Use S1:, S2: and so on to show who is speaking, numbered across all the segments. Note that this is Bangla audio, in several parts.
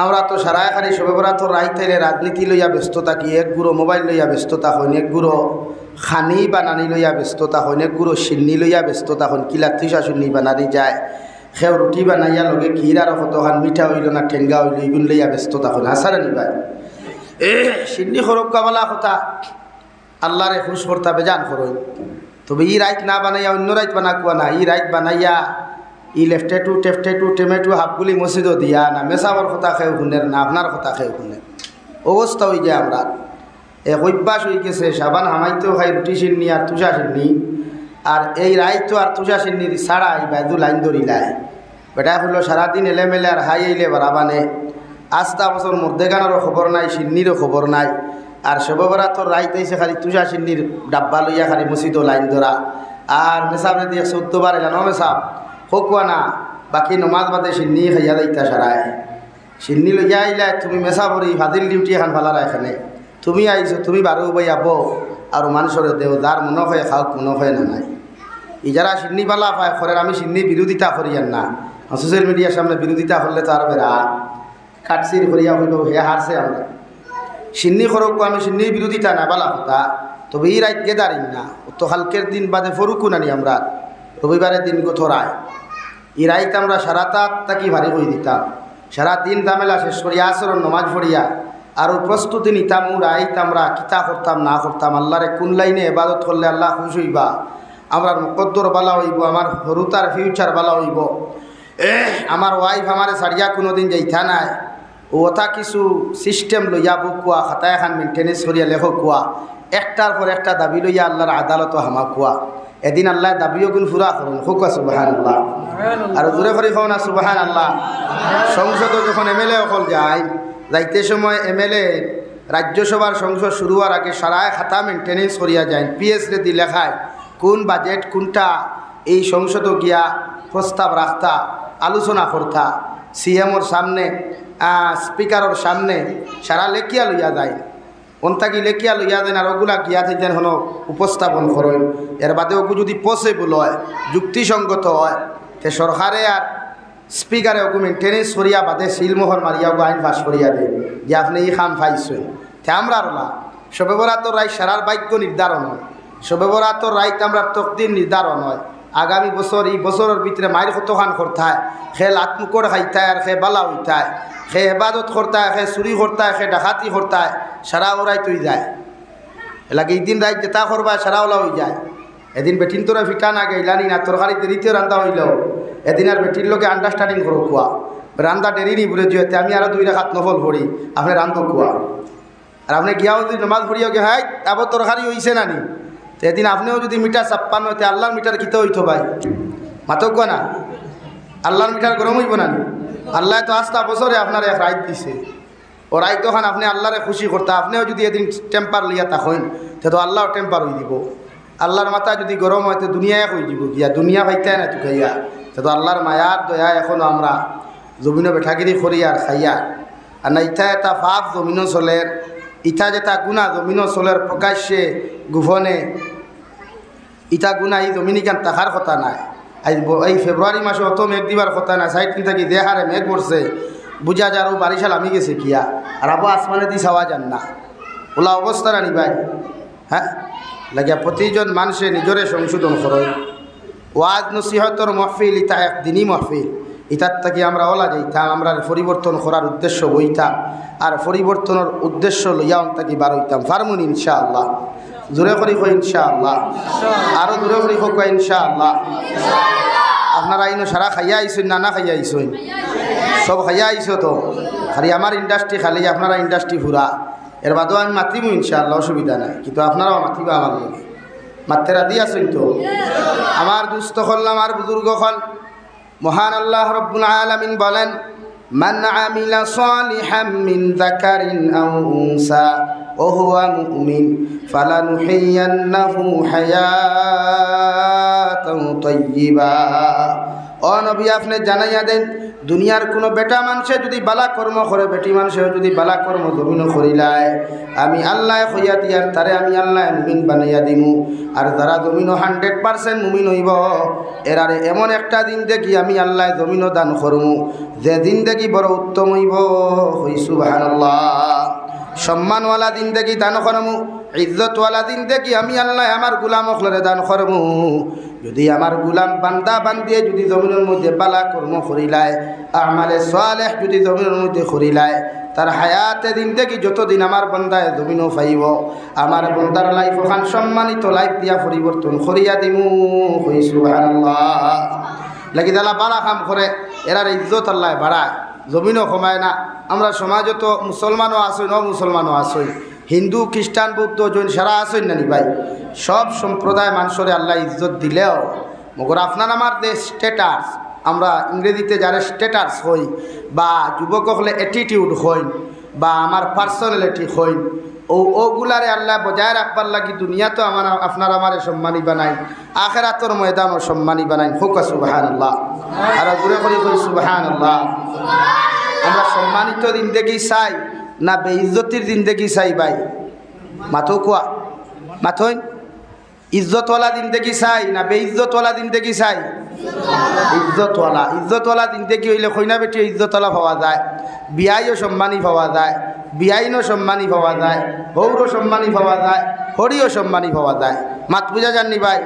S1: আমরা তো সারা খালি সবে বরাত রাইত থাইলে রাজনীতি লইয়া ব্যস্ত থাকি, এক গুঁড়ো মোবাইল লইয়া ব্যস্ততা হইন, এক গুঁড়ো খানি বানানি লইয়া ব্যস্ততা হইন, এক গুঁড়ো সিন্নি লইয়া ব্যস্ততা হইন, কিলা থিসা সিন্নি বানানি যায়, সেও রুটি বানাইয়া লগে ক্ষীর আর কতখান মিঠা হইল না ঠেঙ্গা হইল ইগুন লইয়া ব্যস্ততা হইন। আসারে নিবাই সিন্নি খরব কাবালা কথা আল্লাহরে খুশ করতা বেজান করই। তবে ই রাইত না বানাইয়া অন্য রাইত বানা কুয়া না, ই রাইত বানাইয়া ই লেফটেটু টেফটেটু টেমেটু হাফগুলি মসজিদও দিয়া না, মেসাবর কথা খেয়ে শুনের না আপনার কথা খেয়ে শুনে অবস্থা হয়ে যায়। আমরা এক অভ্যাস হয়ে গেছে, সাবান হামাইতেও খাই রুটি সিন্নি আর তুষা সিন্নি, আর এই রাইতো আর তুষা সিন্নির ছাড়া এই বাইদু লাইন ধরিলায় বেটা হলো সারাদিন এলেমেলে আর হাই এলে বারাবানে। আস্তা বছর মধ্যেগানেরও খবর নাই, সিন্নিরও খবর নাই, আর সবে বরাতর রাইত আইসে খালি তুষা সিন্নির ডাব্বা লইয়া খালি মসজিদও লাইন ধরা, আর মেসাবরে দিয়ে 14 বার এলাম মেসাব হোকুয়া না, বাকি নমাজ বাদে সিন্নি খাইয়া যাইতা সারায়। সিন্নি লইয়া আইলা তুমি মেসাবরি ফাদিল ডিউটি এখন ফালারা এখানে, তুমি আইছো তুমি বারো বই আব আর মানুষরে দেও, যার মনে হয় খাওক মনে হয় না নাই। ই যারা সিন্নি পালা পায় খরের আমি সিন্নি বিরোধিতা করিয়ান না, সোশ্যাল মিডিয়ার সামনে বিরোধিতা করলে তো আর বেড়া কাটছির করিয়া হইল হে হারছে। আমরা সিন্নি খরক আমি সিন্নির বিরোধিতা না বালা কথা, তবে ই রাইত গেদারিন না তো হালকের দিন বাদে ফরুকু নানি আমরা রবিবারের দিন গোথরায় ই রাইত আমরা সারাতাত তাকি ভারী করে দিতাম, সারাদিন দামেলা শেষ করিয়া আসর নমাজ পড়িয়া আর প্রস্তুতি নিতাম। রাইত আমরা কিতা করতাম না করতাম, আল্লাহরে কোন লাইনে এবাদত করলে আল্লাহ খুশ হইবা, আমার মুকদ্দর বালা হইব, আমার হরুতার ফিউচার বালা হইব, আমার ওয়াইফ আমারে সারিয়া কোনোদিন যাইতা নাই, ওটা কিছু সিস্টেম লইয়া বুক কুয়া খাতা এখন মেনটেনেন্স করিয়া লেখক কুয়া, একটার পর একটা দাবি লইয়া আল্লাহর আদালত হামা কুয়া। এদিন আল্লাহ দাবিও গুণ ফুরা করুন হোক সুবাহান আল্লাহ, আর জোরে করে খাও না সুবাহান আল্লাহ। সংসদ যখন এমএলএ অকল যায়, যাইতে সময় এমএলএ রাজ্যসভার সংসদ শুরু হওয়ার আগে সারায় খাতা মেনটেনেন্স করিয়া যায়, পিএস রেডি লেখায় কোন বাজেট কোনটা এই সংসদ গিয়া প্রস্তাব রাখতা আলোচনা করতা, সিএমওর সামনে স্পিকারের সামনে সারা লেখিয়া লইয়া যায়, অন্তাকি লেখিয়া লইয়া দেন আর ওগুলা গিয়া থাকেন হলো উপস্থাপন করেন। এর বাদে ওগু যদি পসিবল হয় যুক্তিসঙ্গত হয় তে সরকারে আর স্পিকারে ওগু মেনটেনেন্স করিয়া বাদে সিলমোহর মারিয়া ওগু আইন পাস করিয়া দেন যে আপনি এই খাম পাইছেন। তে আমরা রলা সবে বরাতর রায় সারার ভাগ্য নির্ধারণ হয়, সবে বরাতর রাইত আমরা তকদির নির্ধারণ হয়। আগামী বছর এই বছরের ভিতরে মায়ের কতখান করতায়, সে লাতমুকর খাইতায় আর সে বালা হইতায়, সে এবাদত করতায়, সে চুরি করতায়, সে ডাকাতি করতায়, সারা ওরাই তুই যায় এলাকা এই দিন রাইত যেটা করবা সারা ওলা হয়ে যায়। এদিন বেটিন তোরা ফিটা না গেলানি না তরকারি দেরিতেও রান্দা হইল, এদিন আর বেটির লোকে আন্ডারস্ট্যান্ডিং করো কুয়া রান্দা দেরি নি বলে যেতে আমি আরও 2 রাখাত নফল ভরি আপনি রান্ধ কুয়া, আর আপনি গিয়াও যদি নমাজ ভরিও গে হাই আবার তরকারি হইছে না নি, এদিন আপনিও যদি মিটার 56 হইতে আল্লাহর মিটার কিতে হইতো ভাই মাতক না, আল্লাহর মিটার গরম হইব না। আল্লাহ তো আস্তা বছরে আপনার এক রাইত দিছে, ও রাইত তখন আপনি আল্লাহরে খুশি করতে, আপনিও যদি এদিন টেম্পার লইয়া থাকেন তো আল্লাহ টেম্পার হয়ে দিব। আল্লাহর মাথা যদি গরম হয় তো দুনিয়া হয়ে দিব গিয়া, দুনিয়া পাইতাই না তুকাইয়া, তো আল্লাহর মায়ার দয়া এখনও আমরা জমিনও বেঠাগিরি করি আর খাইয়া। আর না ইথা এটা পাপ জমিনও চলের, ইথা যেটা গুণা জমিনও চলের প্রকাশ্যে গোপনে, ইটা গুণা এই জমিনি কেন টাকার কথা নাই। এই ফেব্রুয়ারি মাসে অত মেঘ দিবার কথা না, 60 দিন থাকি দেহারে মেঘ পড়ছে বুঝা যারও বারিশাল আমি গেছে কিয়া, আর আবু আসমানে দি চাওয়া যান না ওলা অবস্থা না নিবাই। হ্যাঁ লাগিয়া প্রতিজন মানুষে নিজরে সংশোধন করে। ওয়াজ নসিহতর মহফিল ইতা একদিনই মহফিল, ইতার থাকি আমরা ওলা যাইতাম, আমরা পরিবর্তন করার উদ্দেশ্য বইতাম, আর পরিবর্তনের উদ্দেশ্য লইয়া থাকি বার হইতাম ফার্মুন ইনশাআল্লাহ। জোরে করি কই ইনশাআল্লাহ, আরো জোরে করি হোক ইনশাআল্লাহ। আপনারা আইনো সারা খাইয়া আইসেন না না খাইয়া আইসেন? সব খাইয়া আইসো তো, খালি আমার ইন্ডাস্ট্রি খালি আপনারা ইন্ডাস্ট্রি ফুরা। এর বাদেও আমি মাতিব ইনশাআল্লাহ, অসুবিধা নাই, কিন্তু আপনারাও মাতিবা আমার লগে, মাত্তে রাদি আছেন তো? আমার দুস্থ হল আমার বুজুর্গ হল মহান আল্লাহ রব্বুল আলামিন বলেন, মান আমিলা সালিহাম মিন যাকারিন আও উনসা وهو مؤمن فلنحيينه حياة طيبة। ও নবী আপনি জানাইয়া দেন দুনিয়ার কোনো বেটা মানুষে যদি বালা কর্ম করে, বেটি মানুষে যদি বালা কর্ম জমিনও করিলায়, আমি আল্লাহ হইয়া দিয়ার তারে আমি আল্লাহ মুমিন বানাইয়া দিমু। আর যারা জমিনও 100% মুমিন হইব, এরারে এমন একটা দিন দেখি আমি আল্লাহ জমিনও দান করমু, যে দিন দেখি বড় উত্তম হইব। হই সুবহানাল্লাহ। সম্মানওয়ালা দিন দেখি দান করমু, ইজ্জতওয়ালা দিন দেখি আমি আল্লাহ আমার গুলাম অখলরে দান করমু। যদি আমার গুলাম বান্দা বান্দিয়ে যদি জমিনের মধ্যে বালা কর্ম করিলায়, আমালে সালেহ যদি জমিনের মধ্যে করিলায়, তার হায়াতে দিন দেখি যতদিন আমার বান্দায় জমিনও পাইব, আমার বান্দার লাইফ ওখান সম্মানিত লাইফ দিয়া পরিবর্তন করিয়া দিমু। হই সুবহানাল্লাহ। লাগি দালা বালা কাম করে, এরার ইজ্জত আল্লাহ বাড়ায়, জমিনও কমায় না। আমরা সমাজে তো মুসলমানও আসই, ন মুসলমানও আসই, হিন্দু খ্রিস্টান বৌদ্ধ জৈন সারা আসই না নি ভাই। সব সম্প্রদায় মানুষরে আল্লাহ ইজ্জত দিলেও মগর আপনার আমার যে স্ট্যাটাস, আমরা ইংরেজিতে যারা স্ট্যাটাস হই, বা যুবক হলে অ্যাটিটিউড হই, বা আমার পার্সোনালিটি হই, ওগুলারে আল্লাহ বজায় রাখবার লাগি দুনিয়া তো আমার আপনার আমারে সম্মানী বানাই, আখেরাতর ময়দানও সম্মানী বানাই। হোক সুবহানাল্লাহ। আর ঘুরে করে কই সুবহানাল্লাহ। আমরা সম্মানিত জিন্দেগি চাই না বেইজ্জতির জিন্দেগি চাই ভাই? মাথো কোয়া, মাথই ইজ্জতওয়ালা জিন্দেগি চাই না বেইজ্জতওয়ালা জিন্দেগি চাই? ইজ্জতওয়ালা। ইজ্জতওয়ালা জিন্দেগি হইলে কইনা বেটি ইজ্জতওয়ালা পাওয়া যায়, বিয়াইও সম্মানী পাওয়া যায়, বিয়াইনও সম্মানী পাওয়া যায়, বউরও সম্মানী পাওয়া যায়, হরিও সম্মানী পাওয়া যায়। মাত বুঝা জাননি ভাই?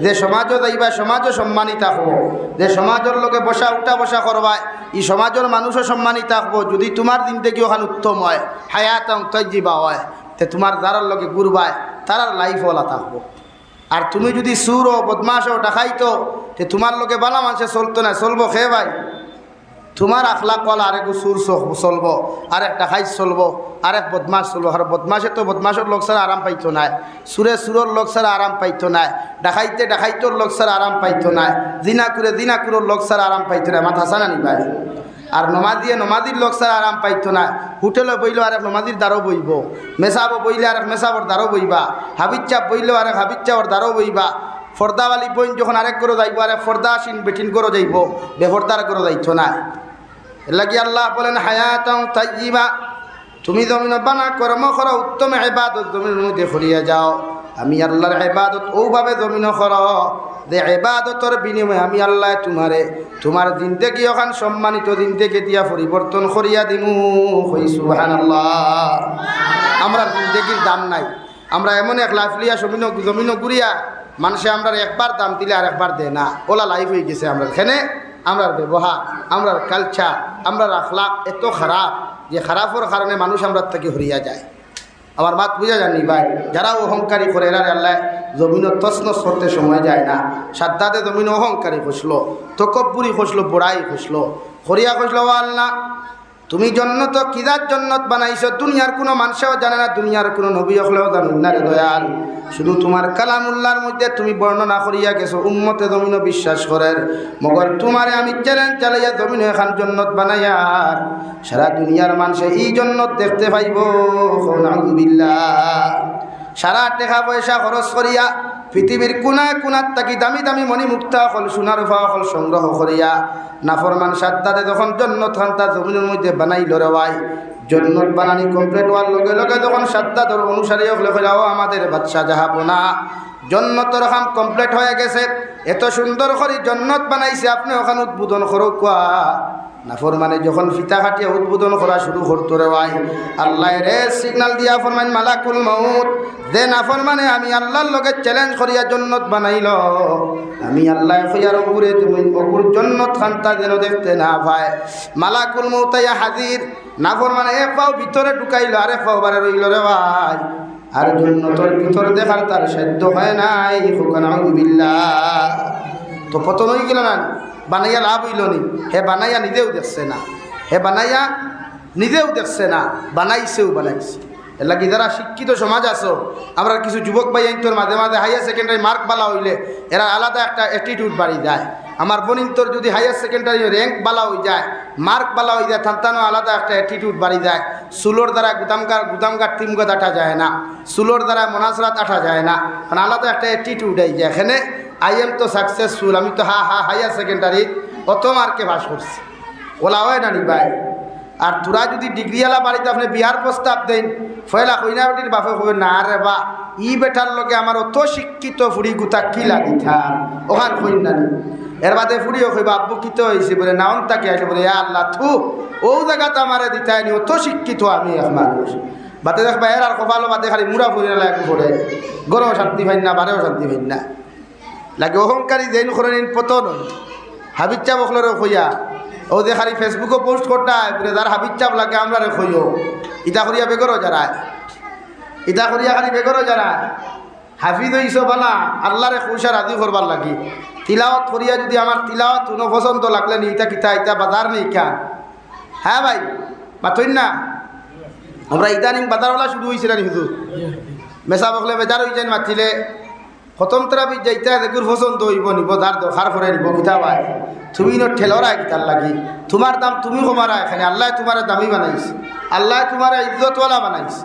S1: যে সমাজও যাইবা সমাজও সম্মানী থাকবো, যে সমাজের লোকে বসা উঠা বসা করবায় এই সমাজের মানুষও সম্মানী থাকবো। যদি তোমার জিন্দেগি ওখানে উত্তম হয়, হায়াত তৈজিবা হয়, তে তোমার যারার লোকে ঘুরবায় তারার লাইফওয়ালা থাকবো। আর তুমি যদি সুর ও বদমাশ ও ডাকাইতো, তে তোমার লোকে বালা মানুষে চলতো না, চলবো খে ভাই? তোমার আখলাক ওয়ালা আরেক সুর চলবো, আরেক ডাকাইত চলবো, আরেক বদমাশ চলবো। আর বদমাশে তো বদমাশের লোক ছাড়া আরাম পাইতো না, সুরে সুরর লোক ছাড়া আরাম পাইতো না, ডাকাইতে ডাকাইতর লোক ছাড়া আরাম পাইতো না, জিনাকুরের লোক ছাড়া আরাম পাইতো না। মাথা সানা নি ভাই? আর নমাদিয়ে নমাদির লোক ছাড়া আরাম পাইতো না। হোটেলে বইল আরেক নমাদির দ্বারও বইব, মেসাবো বইলে আরেক মেসাবর দ্বারও বইবা, হাবিচ্চাপ বইলেও আরেক হাবিচ্চাপর দ্বারও বইবা। ফর্দাওয়ালি বইন যখন আরেক করে যাইব, আরেক ফর্দাসীন বেটিন করে যাইব, বেফর্দার করে যাইতো না। এর লাগি আল্লাহ বলেন হায়াতাও তাইয়্যিবা, তুমি জমিন বানা কর্ম করো, উত্তম ইবাদত জমিনের মধ্যে করিয়া যাও। আমি আল্লাহর ইবাদত ওভাবে জমিন করো যে ইবাদতের বিনিময়ে আমি আল্লাহ তোমার জিন্দেগি ওখান সম্মানিত জিন্দেগি দিয়া পরিবর্তন করিয়া দিমু। হই সুবহানাল্লাহ। আমরা জিন্দেগির দাম নাই, আমরা এমন এক লাইফ লিয়া জমিন ঘুরিয়া মানুষে আমরা একবার দাম দিলে আর একবার দেয় না, ওলা লাইফ হয়ে গেছে আমরা। এখানে আমরা ব্যবহার, আমরা কালচার, আমরা আখলাক এত খারাপ যে খারাপের কারণে মানুষ আমরা থেকে হরিয়া যায়। আমার মাত বুঝা জানি ভাই? যারা অহংকারী করে এরা আল্লাহ জমিন তছনছ করতে সময় যায় না। সাদ্দাতে জমিন অহংকারী খসলো, তকব্বুরি খসলো, বড়াই খসলো, হরিয়া খসলো। ও আল্লাহ, তুমি জন্নত কিদার জন্নত বানাইছো দুনিয়ার কোনো মানুষও জানে না, দুনিয়ার কোনো নবী হলেও জানেন না রে দয়াল। শুধু তোমার কালামুল্লাহর মধ্যে তুমি বর্ণনা করিয়া গেছো, উম্মতে জমিনও বিশ্বাস করেন। মগর তোমারে আমি চ্যালেঞ্জ চালাইয়া জমিন এখান জন্নত বানাইয়া সারা দুনিয়ার মানুষে এই জন্নত দেখতে পাইব। নাউযুবিল্লাহ। সারা টাকা পয়সা খরচ করিয়া পৃথিবীর কোনায় কোনার তাকি দামি দামি মণিমুক্তা হল সোনার রূপা হল সংগ্রহ করিয়া নাফরমান সাদ্দাতে যখন জন্নত খান তার জমিনের মধ্যে বানাইল রে ভাই, জন্নত বানানি কমপ্লিট হওয়ার লগে লগে যখন সাদ্দাতের অনুসারী হলে হইলাও আমাদের বাদশাহ জাহাপনা জন্নতর খাম কমপ্লিট হয়ে গেছে, এত সুন্দর করে জন্নত বানাইছে, আপনি ওখানে উদ্বোধন করো কোয়া। নাফরমানে যখন ফিতা কাটিয়া উদ্বোধন করা শুরু করতো রে ভাই, আল্লাহ রে সিগনাল দিয়া ফরমাইন মালাকুল মউত, যে নাফরমানে আমি আল্লাহর লগে চ্যালেঞ্জ করিয়া জন্নত বানাইল, আমি আল্লাহ কইয়ার উপরে তুমি অকুর জন্নত খান্তা যেন দেখতে না পায়। মালাকুল মউত ইয়া হাজির, নাফরমানে এক পাও ভিতরে ঢুকাইল, আরে পাও বারে রইল রে ভাই, আর জন্নতর ভিতরে দেখার তার সাধ্য হয় নাই। নাউযুবিল্লাহ। তো পতন হয়ে গেল না, বানাইয়া লাভ হইল নি? হে বানাইয়া নিজেও দেখছে না, হে বানাইয়া নিজেও দেখছে না, বানাইছেও বানাইছে। এর লাগি যারা শিক্ষিত সমাজ আছো, আমরা কিছু যুবক ভাই তোর মাঝে মাঝে হাইয়ার সেকেন্ডারি মার্ক বালা হইলে এরা আলাদা একটা অ্যাটিটিউড বাড়ি যায়। আমার বোনিন্তর যদি হাইয়ার সেকেন্ডারি র্যাঙ্ক বালা হয়ে যায়, মার্ক বালা হয়ে যায়, থানতানো আলাদা একটা অ্যাটিটিউড বাড়ি যায়। সুলোর দ্বারা গুদামগার তিমগত আঠা যায় না, সুলোর দ্বারা মনাসরাত আঠা যায় না, কারণ আলাদা একটা অ্যাটিটিউড এই যায়। এখানে আই এম তো সাকসেসফুল, আমি তো হাইয়ার সেকেন্ডারি অত মার্কে পাস করছি, ওলা হয় না নিবাই। আর তোরা যদি ডিগ্রিওয়ালা বাড়িতে আপনি বিয়ার প্রস্তাব দেন ফয়লা কইনা বেটির বাপে কবে না রে বা ই বেটার লগে আমার অত শিক্ষিত ফুড়ি গুতা কি লাগি থাম ওখান কইন না। এর বাদে ফুড়িও কইবা আব্বু কিত হয়েছে বলে নাউন তাকে আসে বলে আল্লাহ থু ও জায়গাতে আমারে দিতাই নি অত শিক্ষিত আমি এক মানুষ। বাতে দেখবা এর আর কপালো বাদে খালি মুড়া ফুরিয়ে লাগে পড়ে গরও শান্তি পাইন না বারেও শান্তি পাইন না লাগে অহংকারী দেন করে নিন পতন হাবিজ চাপ ওখলরে কইয়া ও যে খালি ফেসবুকে পোস্ট করতায় বলে যার হাবিজ চাপ লাগে আমরা রে কইও ইটা করিয়া বেগরও যারা ইটা করিয়া খালি বেগরও যারা হাফিজ হইস বলা আল্লাহরে খুশা রাজি করবার লাগি তিলাওয়াত করিয়া যদি আমার তিলাওয়াত কোনো পছন্দ লাগলে নি ইটা কিতা ইটা বাজার নেই কেন। হ্যাঁ ভাই মাতইন না আমরা ইদানিং বাজারওয়ালা শুরু হয়েছিল নি হুজুর মেসা বকলে বেজার হয়ে যায় মাতিলে খতম তরাবি যাইতে দেখুর পছন্দ হইব নিব তার দরকার করে নিব কিতা ভাই তুমি ন ঠেলরা কিতার লাগি তোমার দাম তুমি কমারা এখানে আল্লাহ তোমার দামি বানাইছে আল্লাহ তোমার ইজ্জতওয়ালা বানাইছে।